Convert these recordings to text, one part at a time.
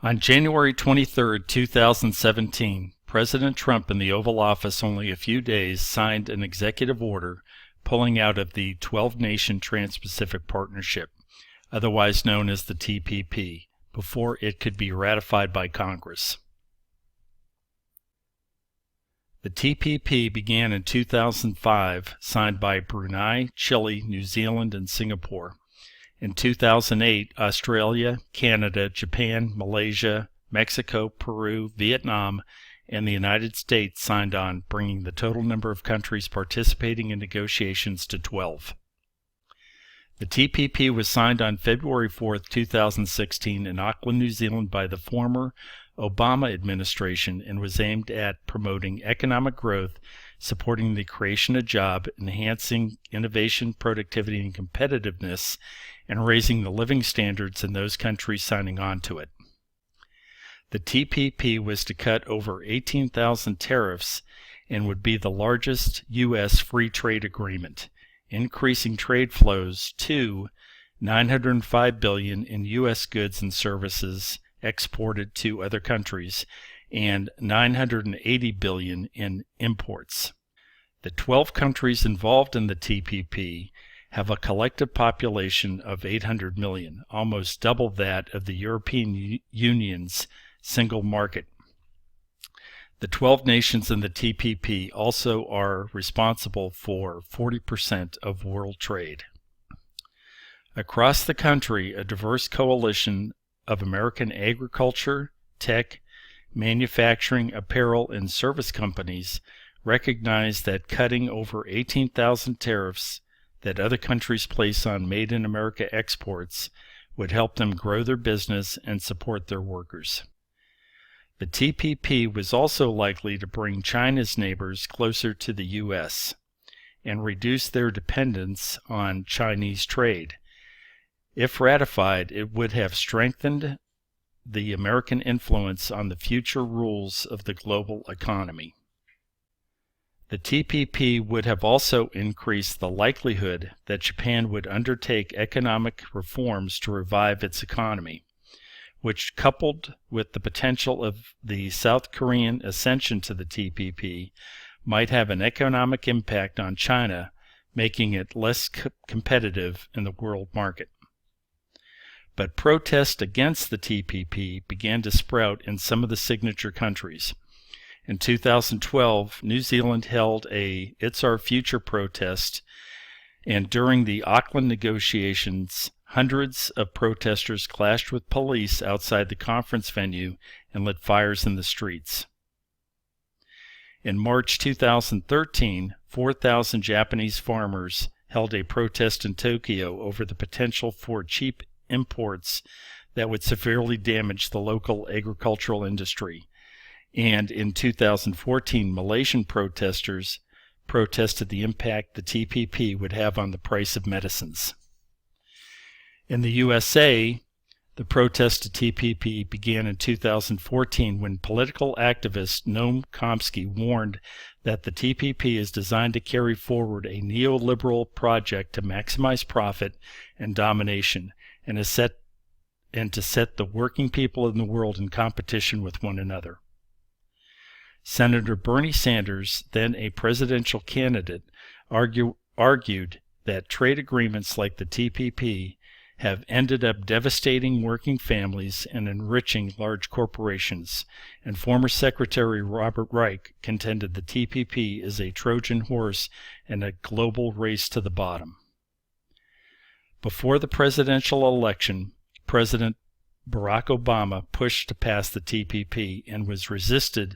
On January 23, 2017, President Trump in the Oval Office only a few days signed an executive order pulling out of the 12-Nation Trans-Pacific Partnership, otherwise known as the TPP, before it could be ratified by Congress. The TPP began in 2005, signed by Brunei, Chile, New Zealand, and Singapore. In 2008, Australia, Canada, Japan, Malaysia, Mexico, Peru, Vietnam, and the United States signed on, bringing the total number of countries participating in negotiations to 12. The TPP was signed on February 4, 2016 in Auckland, New Zealand by the former Obama administration and was aimed at promoting economic growth, supporting the creation of jobs, enhancing innovation, productivity, and competitiveness, and raising the living standards in those countries signing on to it. The TPP was to cut over 18,000 tariffs and would be the largest U.S. free trade agreement, increasing trade flows to $905 billion in U.S. goods and services exported to other countries and $980 billion in imports. The 12 countries involved in the TPP have a collective population of 800 million, almost double that of the European Union's single market. The 12 nations in the TPP also are responsible for 40% of world trade. Across the country, a diverse coalition of American agriculture, tech, manufacturing, apparel, and service companies recognize that cutting over 18,000 tariffs that other countries place on Made in America exports would help them grow their business and support their workers. The TPP was also likely to bring China's neighbors closer to the U.S. and reduce their dependence on Chinese trade. If ratified, it would have strengthened the American influence on the future rules of the global economy. The TPP would have also increased the likelihood that Japan would undertake economic reforms to revive its economy, which, coupled with the potential of the South Korean ascension to the TPP, might have an economic impact on China, making it less competitive in the world market. But protests against the TPP began to sprout in some of the signature countries. In 2012, New Zealand held a It's Our Future protest, and during the Auckland negotiations, hundreds of protesters clashed with police outside the conference venue and lit fires in the streets. In March 2013, 4,000 Japanese farmers held a protest in Tokyo over the potential for cheap imports that would severely damage the local agricultural industry. And in 2014, Malaysian protesters protested the impact the TPP would have on the price of medicines. In the USA, the protest to TPP began in 2014 when political activist Noam Chomsky warned that the TPP is designed to carry forward a neoliberal project to maximize profit and domination and to set the working people in the world in competition with one another. Senator Bernie Sanders, then a presidential candidate, argued that trade agreements like the TPP have ended up devastating working families and enriching large corporations, and former Secretary Robert Reich contended the TPP is a Trojan horse in a global race to the bottom. Before the presidential election, President Barack Obama pushed to pass the TPP and was resisted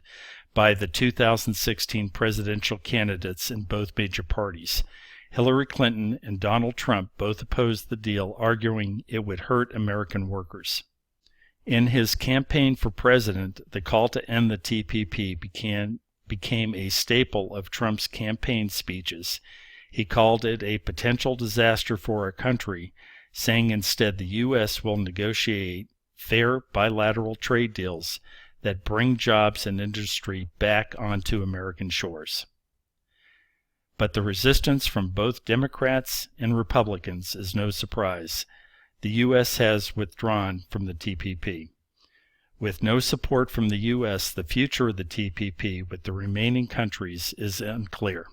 by the 2016 presidential candidates in both major parties. Hillary Clinton and Donald Trump both opposed the deal, arguing it would hurt American workers. In his campaign for president, the call to end the TPP became a staple of Trump's campaign speeches. He called it a potential disaster for our country, saying instead the U.S. will negotiate fair bilateral trade deals that bring jobs and industry back onto American shores. But the resistance from both Democrats and Republicans is no surprise. The U.S. has withdrawn from the TPP. With no support from the U.S., the future of the TPP with the remaining countries is unclear.